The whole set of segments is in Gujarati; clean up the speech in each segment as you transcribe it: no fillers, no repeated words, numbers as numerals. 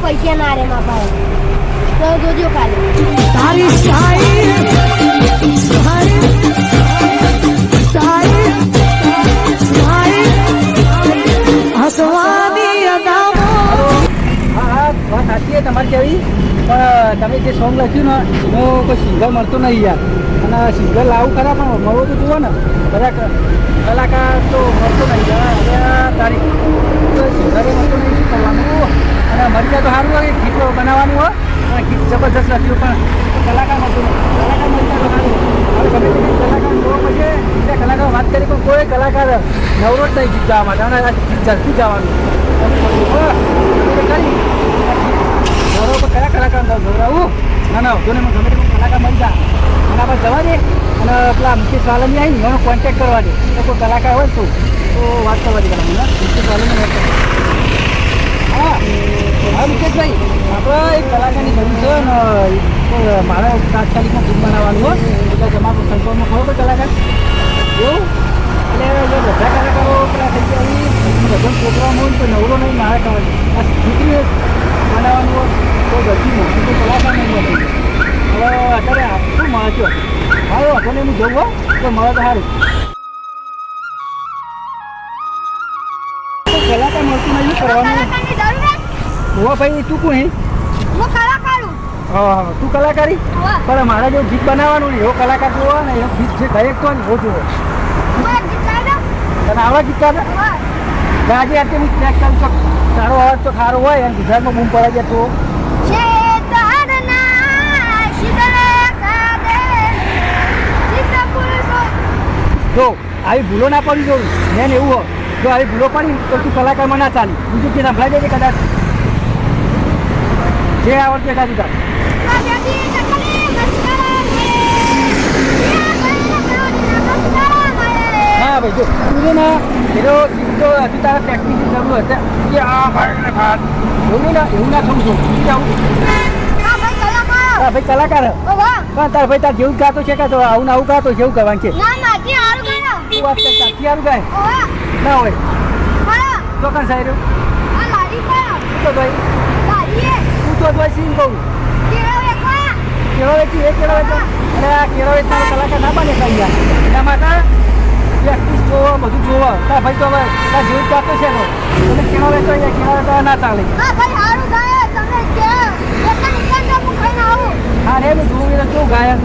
પૈસા ના રે માં ભાઈ તો જોજો કાલે તારી હસવાની અદામો. હા વાત સાચી છે તમારી કેવી, પણ તમે જે સોંગ લખ્યું ને એનો કોઈ સિંગર મળતો નહીં યાર. અને સિંગર લાવું ખરા પણ મળવો તો જુઓ ને, બધા કલાકાર તો મળતો નહીં. હવે તારીખ સિંગરે મળતો નહીં, શું કરવાનું? અને મરી જાય તો સારું હોય, ગીત બનાવવાનું હોય અને ગીત જબરદસ્ત લખ્યું, પણ કલાકાર મળતું નહીં. કલાકાર મળતા તો સારું. હવે ગમે તે કલાકાર જોવા પડશે, બીજા કલાકાર વાત કરી પણ કોઈ કલાકાર નવરો જ નહીં ગીત ગાવા માટે. અને ગીત ઝડપી જવાનું કરી નવરો પર કયા કલાકાર ગૌરાવું ના ના જોને ગમે તે કલાકાર મળી જાય એના પર જવા દે. અને પેલા મુકેશ વાલની આવીને એનો કોન્ટેક્ટ કરવા દે. તો કોઈ કલાકાર હોય તો વાત કરવા દે પેલા મને મુકેશ વાલની વાત કરવા. હા હા મુકેશભાઈ, આપણે એક કલાકારની જરૂર છે ને મારે તાત્કાલિકમાં ગીત બનાવવાનું હોય એટલે તમારું સંકલ્પમાં ખબર પડે કલાકાર એવું. એટલે બધા કલાકારો પેલા થઈ ગયા બધો પ્રોગ્રામ હોય તો નવરો નહીં મારે ખબર આ દીકરી બનાવવાનું હોય તો બધી મોટી તો કલાકાર નહીં મળે. હવે અત્યારે આટલું મળ્યો સારું આપણને હું જવું હોય તો મળે તો સારું. કલાકાર મળતું નહીં કરવાનું હોવા ભાઈ. તું કોણ? હા તું કલાકારી, પણ મારે જો ગીત બનાવવાનું ને એવો કલાકાર જોવો ને એવો ગીત જે ગાયક તો ને એવો જોવો. તને આવા ગીત ગાતા આજે અત્યારે હું ચેક કરું છું તારો અવાજ તો સારો હોય અને ગુજરાતમાં બૂમ પડાઈ જાય તો જો આવી ભૂલો ના પડી જોઉં મેન એવું હોય. જો આવી ભૂલો પડી તો તું કલાકારમાં ના ચાલી. બીજું કે સંભળાઈ જાય કદાચ જે આવડતું એટલા દીધા. હા ભાઈ જો તું ને એનો તો હજુ તારા પ્રેક્ટિસની જરૂર હતી કે આ ભાઈ એવું ને એવું ના થવું છું. આવું હા ભાઈ કલાકાર પણ તાર ભાઈ તાર જેવું ગાતો છે કે તો આવું આવું ગાતો છે એવું કરવાનું છે. તું વાત કર તારથી સારું ગાય ના હોય ચોકન સાહેબ તો ભાઈ તું તો ભાઈ સિંગ કહું કેળો વેચી એ કેળો વેચો. અરે આ કેળો વેચનારો કલાકાર ના બને કઈ યાર. એના માટે પ્રેક્ટિસ જોવો બધું જોવો. તાર ભાઈ તો હવે તાર જેવું ગાતો છે ને તમે કેળો વેચો કેળો વેચવા ના ચાલે. હા રે હું જોઉં એટલે કેવું ગાયક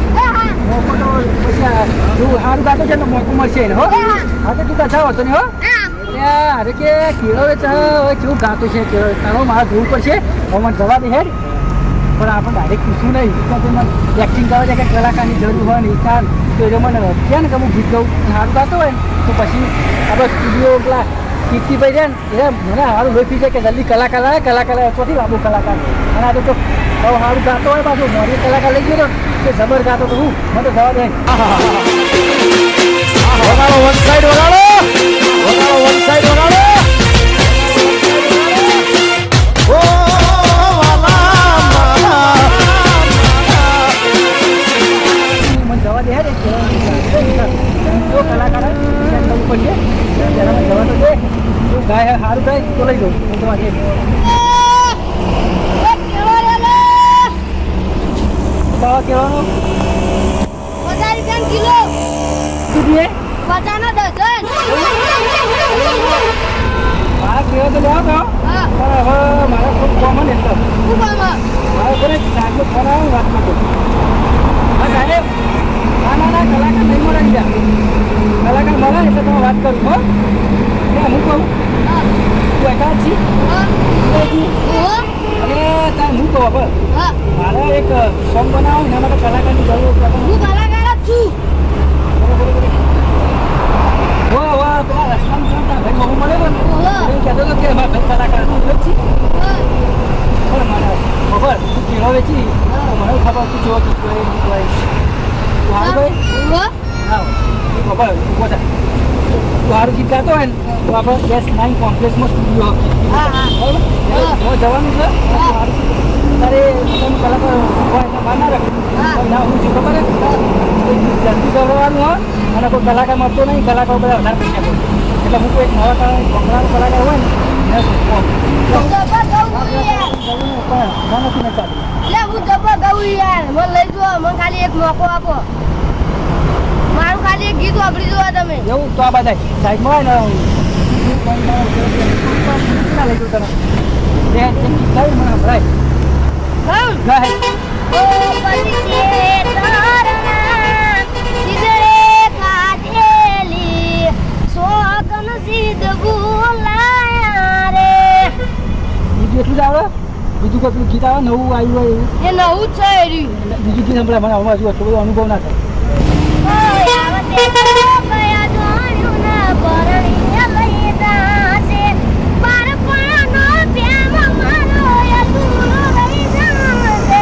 મોકો તો પછી તું સારું ગાતો છે ને મોકો મળશે ને હો. હા તો તું ત્યાં જાવ હતો ને હો. અરે કે કેળો વેચ કેવું ગાતો છે કેળો વેચનારો મારે જોવું પડશે. હવે મને જવા દે હેડ, પણ આપણે ડાયરેક્ટ પૂછવું નહીં. તો મને એક્ટિંગ કરવા જાય કે કલાકારની જરૂર હોય ને ચાલ તો એ મને કહે ને કે હું ગીત ગાઉં સારું ગાતો હોય ને તો પછી આપણે સ્ટુડિયો પેલા કીર્તિભાઈ રહે ને એ મને સારું લોહી જાય કે જલ્દી કલાકાર આવે કલાકાર ચોથી લાંબુ કલાકાર. અને આ તો સારું ગાતો હોય પાછું મોરી કલાકાર લઈ ગયો કે જબર ગાતો તો હું મને તો જવા દે. વગાડો વન સાઈડ વગાડો વન સાઈડ વગાડો. ઓ વાલા કેળાનો? 50 રૂપિયા કિલો. શું જોઈએ? 50 ના ડઝન. મારા કેળા તો લેવા ગયો હા. પણ હવે મારે થોડું કોમન એટલે શું કામ? મારે થોડે સાહેબનો ફોન આવ્યો વાત કરતો. હા સાહેબ, ના કલાકાર નહીં મળે બીજા કલાકાર મળે એટલે તમે વાત કરું હો. હું કહું હા. તું એકાદ છી હા. ઓહો. અને તાર હું કહું હવે હા. મારે એક સોંગ બનાવો એના માટે કલાકારની જરૂર છે. હું કલાકાર જ છું. વાહ પેલા રસ્તામાં ભાઈ બહુ મળેલો ને ઓહો. એવું કહેતો હતો કે મારા ભાઈ કલાકાર ઉપયોગ છે હા. પણ મને ખબર તું કેળો વેચી તો મને ખબર તું જો તું કોઈ તું હારું ભાઈ ઓહો. હા તું ખબર તું બધા તું સારું ગીત ગાતો હોય ને તો આપણે S9 કોમ્પ્લેક્સમાં સ્ટુડિયો હા, હા. બરાબર હું જવાનું છે હા. તારે તમે કલાકાર હોય એટલે બહાર ના રાખે હા. ના હું શું ખબર જલ્દી કરવાનું હોય અને કોઈ કલાકાર મળતો નહીં કલાકાર બધા વધારે પૈસા પડે એટલે હું કોઈ નવા કલાકાર હોય ને એને હું જબ્બર ગાઉં યાર. ના નથી ને ચાલુ એટલે હું જબ્બર ગાઉં યાર. મને લઈ જાઓ. મને ખાલી એક મોકો આપો. મારું ખાલી એક ગીત વાપરી જુઓ તમે. એવું તો આ બધા સાઈડમાં હોય ને ના લઈ જવું તને મને સંભળાય હમ. ગાય ઓ પતિએ તારના સિગરે કાઢેલી સોગન સીધ બોલાયા રે. બીજું એટલું જ આવડે બીજું કોઈ પેલું ગીત આવે નવું આવ્યું હોય એવું એ નવું જ છે એર્યું. બીજું ગીત સંભળાય મને હમણાં હજુ એટલો બધો અનુભવ ના થાય ઓય આવતે કયા જોણ્યું ના પરણીને લઈ જાશે. બાળપણનો પ્રેમ મારો અધૂરો રહી જાશે.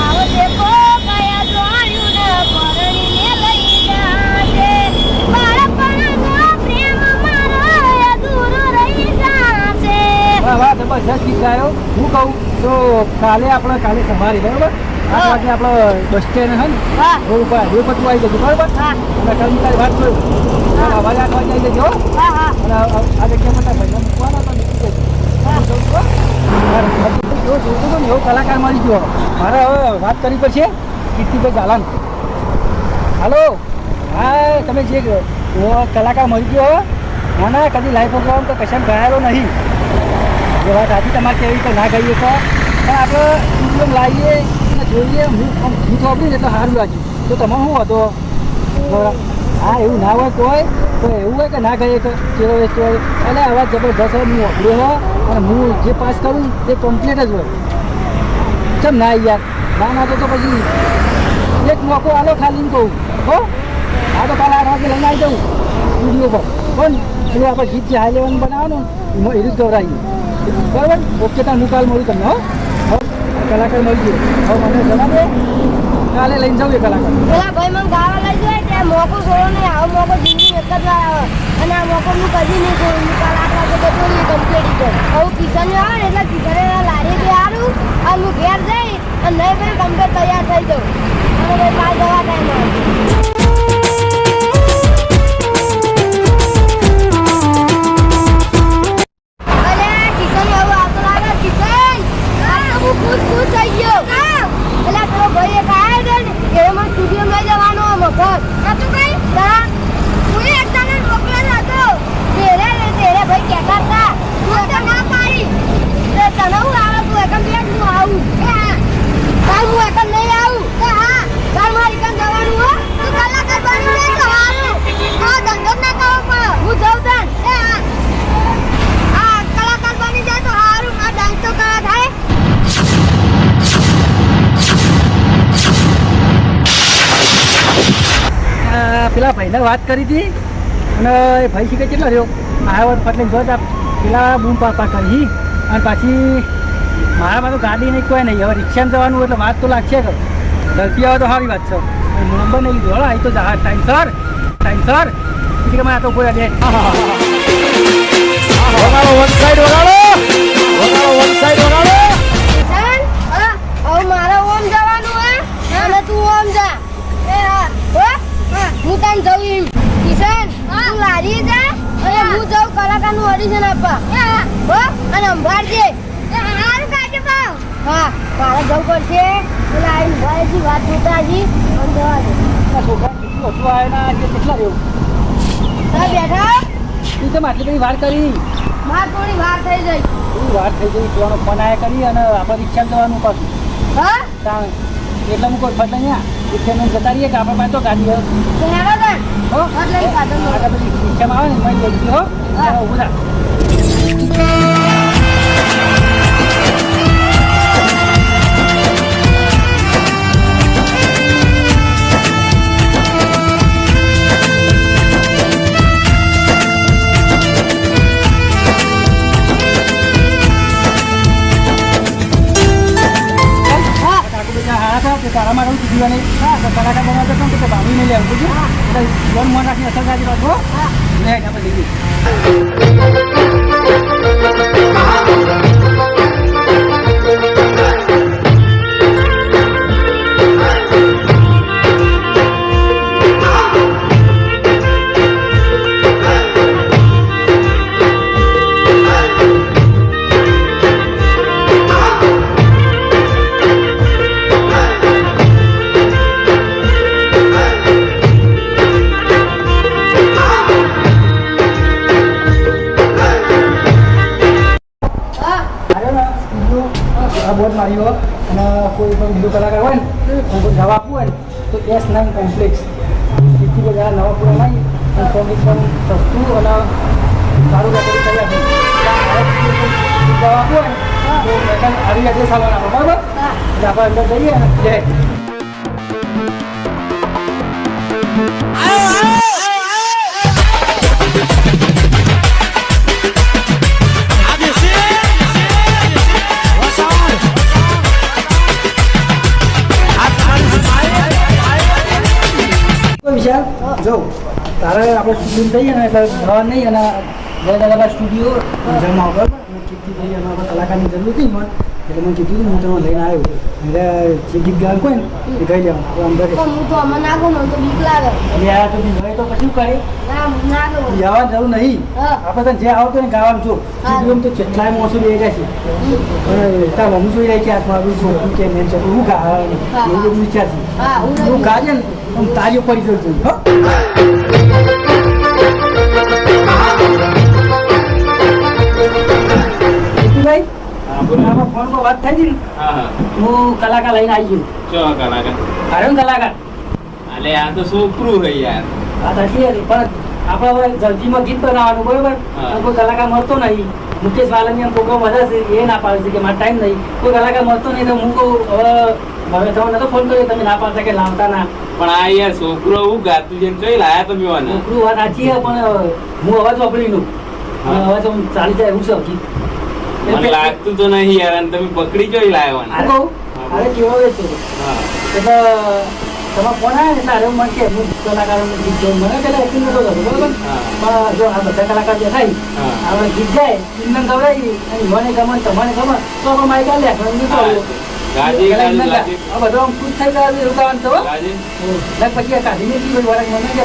આવતે કયા જોણ્યું ના પરણીને લઈ જાશે. બાળપણનો પ્રેમ મારો અધૂરો રહી જાશે. વાહ વાહ જબરજસ્ત ગીત ગાયો હું કહું તો કાલે સવારે બરાબર 8 વાગે આપણે બસ સ્ટેન્ડ છે ને હા. રોડ ઉપર હાઈવે પર તું આવી જજો બરાબર હા. અને કાલની તારી વાત કરું સવારે 8 વાગે આવી જજો હો. હા, હા. અને આ જગ્યા પર તારા ભાઈને મૂકવાના તો નીકળી જજો હા. એવો કલાકાર મળી ગયો મારે હવે વાત કરવી પડશે કીર્તિભાઈ ઝાલાન હાલો હા તમે જે એવો કલાકાર મળી ગયો ના ના કદી લાઈવ પ્રોગ્રામ તો કશામાં ગયેલો નહીં એ વાત સાચી તમારે કેવી તો ના ગઈએ તો પણ આપણે સ્ટુડિયો લાવીએ અને જોઈએ હું ગીત વાપરીને એટલે સારું લાગ્યું તો તમે શું હતો હા એવું ના હોય તો એવું હોય કે ના ગઈએ તો કેવો વેચતો હોય એટલે આવા જબરદસ્ત હોય હું વાપર્યો હોય અને હું જે પાસ કરું એ કમ્પ્લીટ જ હોય ચમ ના યાર ના તો પછી એક મોકો આલો ખાલી એમ કહું હો આ તો કાલે 8 વાગે લઈને આવી જાઉં સ્ટુડિયો પર પણ એટલે આપણે ગીત જે હાઈ લેવલનું બનાવવાનું એમાં એ રીતે ગવરાઈએ બરાબર ઓકે ત્યાં હું કાલ મળું તમને હો કલાકાર મળી ગયો હવે મને જણાવે કાલે લઈને જાઉં એ કલાકાર પેલા ભાઈ મને ગાવા લઈ જાય ત્યાં મોકો છોડો નહીં. આવો મોકો જિંદગી એક જ વાર આવે અને આ મોકો હું કદી નહીં છોડું. હું કાલ 8 વાગે જતો રહી કમ્પ્લીટ કર. હવે કિશન આવે ને એટલે કિશને લારી બી સારું અને હું ઘેર જઈ અને નહીં ભાઈ કમ્પ્લીટ તૈયાર થઈ જાઉં અને ભાઈ કાલ જવા ટાઈમ આવે. અરે કિશન એવું આવતો લાગે. કિશન આ તો હું ખુશ થઈ ગયો. પેલા પેલો ભાઈ એક આવ્યો છે ને એને મને સ્ટુડિયો લઈ જવાનો મફત. નતું કઈ ના હું એક તને મોકલેલો હતો. તેરે ભાઈ કહેતા હતા તું એકમ ના પાડી તે તને હું આવે તું એકમ બે હું આવું કાલ હું એકમ નહીં આવું હા કાલ મારી એકમ જવાનું હો. તું કલાકાર બની જાય તો હારું આ ધંધો ના કરવો પડે. હું જઉં તન આ કલાકાર બની જાય તો હારું આ ડાન્સ તો કરા થાય. પેલા ભાઈને વાત કરી હતી અને એ ભાઈ શીખે કેટલો રહ્યો આવ્યો એટલે જો પેલા બૂમ પાપા કરી અને પાછી મારામાં તો ગાડી નહીં કોઈ નહીં હવે રિક્ષામાં જવાનું એટલે વાત તો લાગશે કે ઝડપી આવે તો સારી વાત છે નંબર નહીં લીધો અહીં તો ટાઈમસર કે મને આ તો કોઈ દે વગાડો વન સાઈડ વગાડો કિશન હવે મારે ઓમ જવાનું હે અને તું ઓમ જા એ હા હો હું તને જઉં એમ. કિશન તું લારી જા અને હું જાઉં કલાકારનું ઓડિશન આપવા હો અને સંભાળજે. હારું કાઢજો હા મારે જવું પડશે પેલા આવીને ભાઈથી વાત જોતા હજી અને જવા દે આ છોકરા કેટલું ઓછું આવે ને આજે કેટલા રહેવું તમે બેઠા તું તો આટલી બધી વાર કરી માર થોડી વાર થઈ ગઈ એવી વાત થઈ ગઈ કોનો ફોન આવ્યા કરી અને આપણે રિક્ષા જવાનું પાછું હા તાણ એટલે હું કોઈ ફટ અહીંયા રિક્ષામાં જતા રહીએ કે આપણે પાસે તો ગાડી હોય તો હેડો ને હો એટલે સાધન લો. આગળ બધી રિક્ષામાં આવે ને મને લઈ ગયો હો ચાલો ઊભું થા. હા કાકુ બધા હારા હતા તે તારા માટે કીધું અને કલાકાર બનાવતો હતો ને તે ભાભીને લઈ આવું છું એટલે લોન મોન રાખી અસર ગાડી રાખો હા લે આપણે લઈ જઈએ હા આવ્યો ને બીજું આ બોર્ડ માર્યો અને કોઈ પણ બીજો કલાકાર હોય ને અને કોઈ દવા આપવું હોય ને તો S9 કોમ્પ્લેક્સ એટલી બધા નવા પૂરા લાવી અને ફોર્મ એકદમ સસ્તું અને સારું રેકોર્ડિંગ કરી આપે દવા આપવું હોય ને તો મેડમ આવી એડ્રેસ આવવાના આપો બરાબર હા એટલે આપણે અંદર જઈએ અને લે વિશાલ જો તારે આપણે સ્ટુડિયો થઈએ ને એટલે જવા નહીં અને બધા સ્ટુડિયો જમા બરાબર અને કીધી ભાઈ અને આપણે કલાકારની જરૂર હતી મને એટલે મને કીધું હું તમને લઈને આવ્યો એટલે જે ગીત ગાવાનું કોઈ ને એ ગાઈ લેવાનું તો અંદર પણ હું તો અમે નાખો મને તો બીક લાગે એટલે આ તો બી ગઈ તો પછી શું કરે ના હું નાખો જવા જવું નહીં હા આપણે તને જે આવતો ને ગાવાનું જો સ્ટુડિયો તો કેટલાય માણસો બે જાય છે અને તાર મમ્મી જોઈ રહી છે હાથમાં આપણું છોકરું કે મેં છે હું ગાવાનું એવું બધું વિચાર છે હા હું તું ગાજે ને આમ તારીઓ પડી જવું હો ભાઈ આમાં ફોનમાં વાત થઈ હતી ને હું કલાકાર લઈને આવી ગયો અરે કલાકાર અલે આ તો છોકરું છે યાર આ સાચી હતી પણ આપણે હવે જલ્દીમાં ગીત બનાવવાનું બરોબર હા. અને કોઈ કલાકાર મળતો નહીં મુકેશ વાલનિયા પ્રોગ્રામ વધારે છે એ ના પાડે છે કે મારે ટાઈમ નહીં કોઈ કલાકાર મળતો નહીં તો હું કહું હવે તમે નતો ફોન કર્યો તમે ના પાડતા કે લાવતા ના પણ આ યાર છોકરો હું ગાતું છે જોઈ લાયા તમે મને છોકરું વાત સાચી છે પણ હું અવાજ વાપરીનું હા. અવાજ આમ ચાલી જાય એવું છે ગીત મને લાગતું તો નહીં યાર અને તમે પકડી જોઈ લાયા અરે કહું અરે કેવો છે હા એટલે તમારો ફોન આવે ને તારે મને કે હું કલાકારોનું ગીત જોઉં મને પેલા એક્ટિંગ નતો થતો બરોબર હા. પણ જો આ બધા કલાકાર જે થાય હા. આપણે ગીત જાય એમને ગવડાવી અને મને ગમે તમારે ગમે તો આપણે માઇક લે નીકળ્યું ગાજી ગાજી ગાજી આ બધો આમ ખુશ થઈ ગયા રોકાવાનું તો ગાજી પછી આ કાઢીને થી વરાક મને કે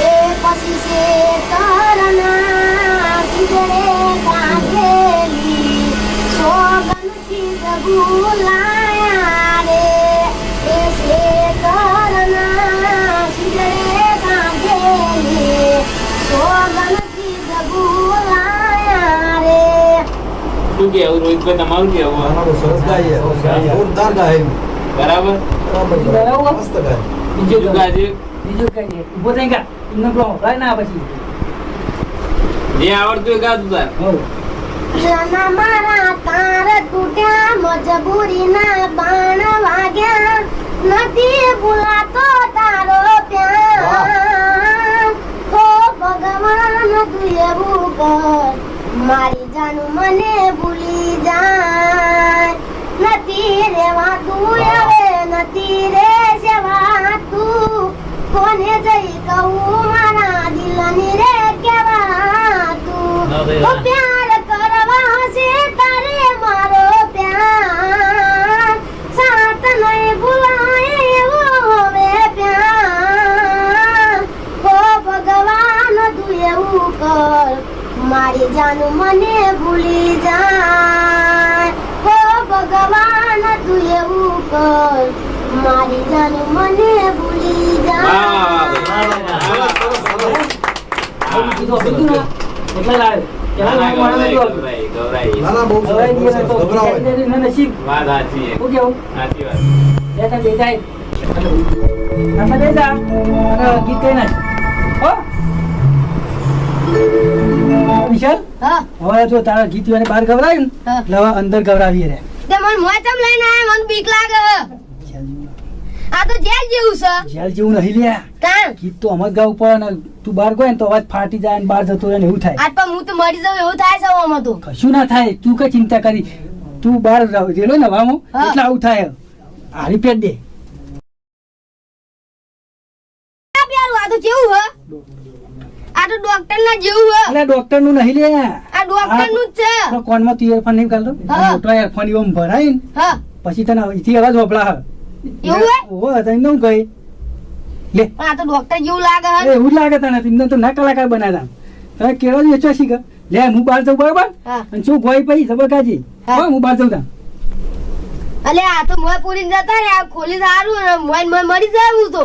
એ પછી છે તારના સિગરે કાઢેલી સોગન ચીજ ભૂલાયા રે એ છે તારના સિગરે કાઢેલી સોગન ચીજ ભૂલાયા રે શું કેવું રોહિતભાઈ તમારું કેવું અમારું સરસ ગાય છે જોરદાર ગાય બરાબર મસ્ત ગાય બીજું ગાજી બીજું કઈ નહીં ઉભો થઈ ગયા એમને પ્રો ભાઈ ના પછી જે આવડતું એ ગાતું તાર હવ જના મારા તાર તૂટ્યા મજબૂરીના બાણ વાગ્યા નથી ભૂલાતો તારો પ્યાર ઓ ભગવાન તું એવું કર મારી જાનું મને ભૂલી જાય નથી રેવાતું હવે નથી રે સેવાતું કોને જઈ કહું મારા દિલની રે કેવાતું ઓ પ્યાર કરવા છે તારે મારો પ્યાર સાથ નહીં ભૂલાય એવો હવે પ્યાર ઓ ભગવાન તું એવું કર મારી જાન મને ભૂલી જાય ઓ ભગવાન તું એવું કર મારી જાન મને ભૂલી જા આવું કીધું હતું ને, એટલે લાવ્યો. ના, પહેલા ના, હું ગભરાઈ, ગભરાઈ. ના, ના, બહુ હવે સરસ, બહુ નહીં સરસ. તો ગભરાવાય. વિચારી ને નસીબ. વાત સાચી છે. શું કેવું? સાચી વાત. બે ત્રણ બે જાય. આમાં બે જા. અને ગીત કઈ નાખ. હો? વિશાલ, હા હવે જો તારા ગીત વાળે બહાર ગભરાયું ને, હા. એટલે હવે અંદર ગભરાવીએ રે. તે મને મોચમ લઈને આયા મને બીક લાગે હે. આ તો જેલ જેવું છે જેલ જેવું નહીં લ્યા. કાં ગીત તો અમર ગાવું પડે ને તું બહાર ગયો ને તો અવાજ ફાટી જાય ને બહાર જતો રહે ને એવું થાય. આજ પણ હું તો મરી જાઉં એવું થાય છે આમાં તો કશું ના થાય, તું કઈ ચિંતા કરી. તું બહાર રેલો ને હવામાં હા. એટલે આવું થાય. હારી પેટ દે. આ પ્યારું આ તો જેવું હે આ તો ડોક્ટર ના જેવું હે અલ્યા ડોક્ટર નું નહીં લ્યા. આ ડોક્ટર નું જ છે આપણો કોનમાં તું earphone નહીં કાઢતો? હા. આ મોટો earphone એવો ભરાય ને હા પછી તને અહીંથી અવાજ વપરા હે. એવું હે? ઓહો, તને શું કહે? લે, પણ આ તો ડોક્ટર જેવું લાગે હે એવું જ લાગે તને. એમને તો ના કલાકાર બનાવ્યા. હવે કેળો જ વેચવા શીખે. લે હું બહાર જાઉં બરાબર, હા અને શું ભોય પછી જબરકાજી. હા. હો, હું બહાર જાઉં તાં. અલે આ તો મોય પૂરીને જતા રે આ ખોલી સારું ને મોય ને મોય મરી જાય હું તો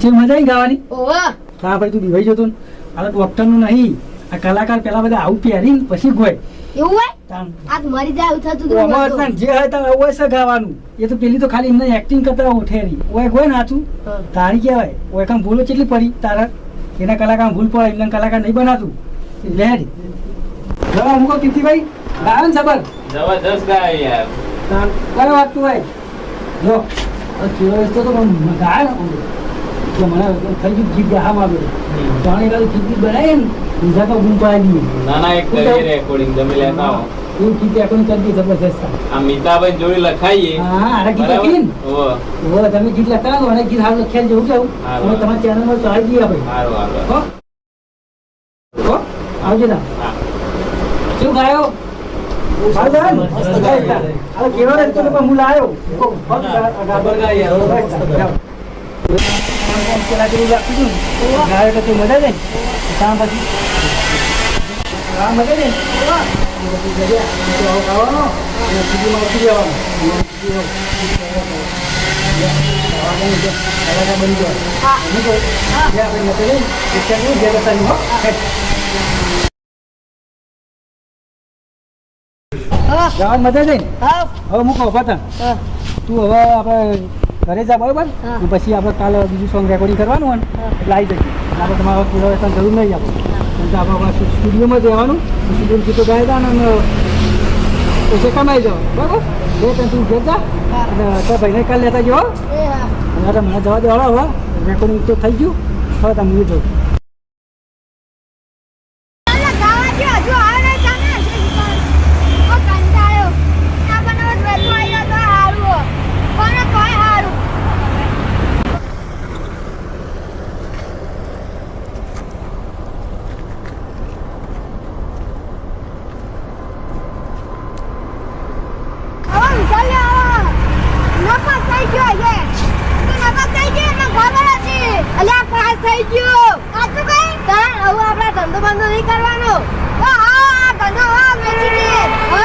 જે મજા આવી ગાવાની. ઓહો હા ભાઈ તું દિવાઈ જતો ને. આ તો ડોક્ટર નું નહીં, આ કલાકાર પેલા બધા આવું પહેરીને પછી ગોય. એવું હોય તાણ. આ તો મરી જાય એવું થતું તો હતું અમારે તાણ જે હોય તાણ એવું હશે ગાવાનું. એ તો પેલી તો ખાલી એમને એક્ટિંગ કરતા ઉઠેરી. ઓય ગોય નાચું હા. તારી કહેવાય. ઓય કામ ભૂલો કેટલી પડી તારા. એના કલાકાર ભૂલ પડે, એમને કલાકાર નહીં બનાતું. લેરી જવા મૂકો કીર્તિભાઈ. ગાયો ને જબર. જબરદસ્ત ગાય યાર. તાણ કયો વાત તું ભાઈ જો કેવો રસ્તો તો પણ ગાય ને કે મને થઈ ગયું ગીત ગાવામાં આવ્યું. જાણે કાલે ગીત બનાવીએ ને બીજા તો ગુમ પડાવી દઈએ. ના ના એક કરીએ રેકોર્ડિંગ તમે લેતા આવો. એવું ગીત એકનું કરી દઈએ જબરજસ્ત. આ મિતાભાઈ જોડે લખાઈએ. હા આરા ગીત બરાબર? લખીએ ને. ઓહો. ઓહો, તમે ગીત લખતા હો અને ગીત હાલ લખ્યા જેવું કેવું હારું. અમે તમારા ચેનલમાં ચડાવી દઈએ ભાઈ. હારું હારું. હો હો આવજો ના હા. શું ગાયો ભાઈ ભાઈ, મસ્ત ગાય. હવે કેવો રહે તો હું લાયો ગાબર ગાય યાર, મસ્ત ગાય. પેલા જેવું લાગતું હતું ને. ગાયો તો તું મજા જાય ને કામ પછી હા મજા જાય ને પછી જગ્યા તો આવો ખાવાનો અને સીધીમાં ઉઠી જવાનું બની જાય હું કહું જે આપણે નથી લઈને શિક્ષણનું જે બતાવ્યું હો જવાનું મજા જાય ને હા હવે મૂકો પતંગ હા તું હવે આપણે ઘરે જા બરાબર હા. અને પછી આપણે કાલે બીજું સોંગ રેકોર્ડિંગ કરવાનું હોય ને એટલે આવી જઈએ આપણે તમારે પૂરા વેતન જરૂર નહીં આપણે કેમ કે આપણે સ્ટુડિયોમાં જ રહેવાનું સ્ટુડિયોમાં ગીતો ગાઈ હતા અને પૈસા કમાઈ જવાનું બરાબર બે ત્રણ તું ઘેર જા અને તો ભાઈને કાલે લેતા જવો એ હા અને તો મને જવા દેવાળો હવે રેકોર્ડિંગ તો થઈ ગયું હવે તમે હું જોઉં ચાલો ગાવા જો હજુ આવે નહીં ચાલે ઓ કંટાળ્યો આ બનાવટ વેચવા આવ્યો તો હારું કોને કોઈ હારું હવે વિચાર નફા થઈ ગયો છે તો નફા થઈ ગયો એમાં ખબર હતી અલ્યા પાસ થઈ ગયો સાચું કઈ તાણ હવે આપણે ધંધો બંધો નહીં કરવાનો તો હા આ ધંધો હા વેચી દે હો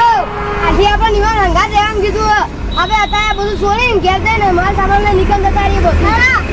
આજે આપણે નિવાન હંગા દેવાનું કીધું આપણે અત્યારે બધું છોડીને ઘેર જઈને માલ સામાન નીકળ જતા રહીએ બધું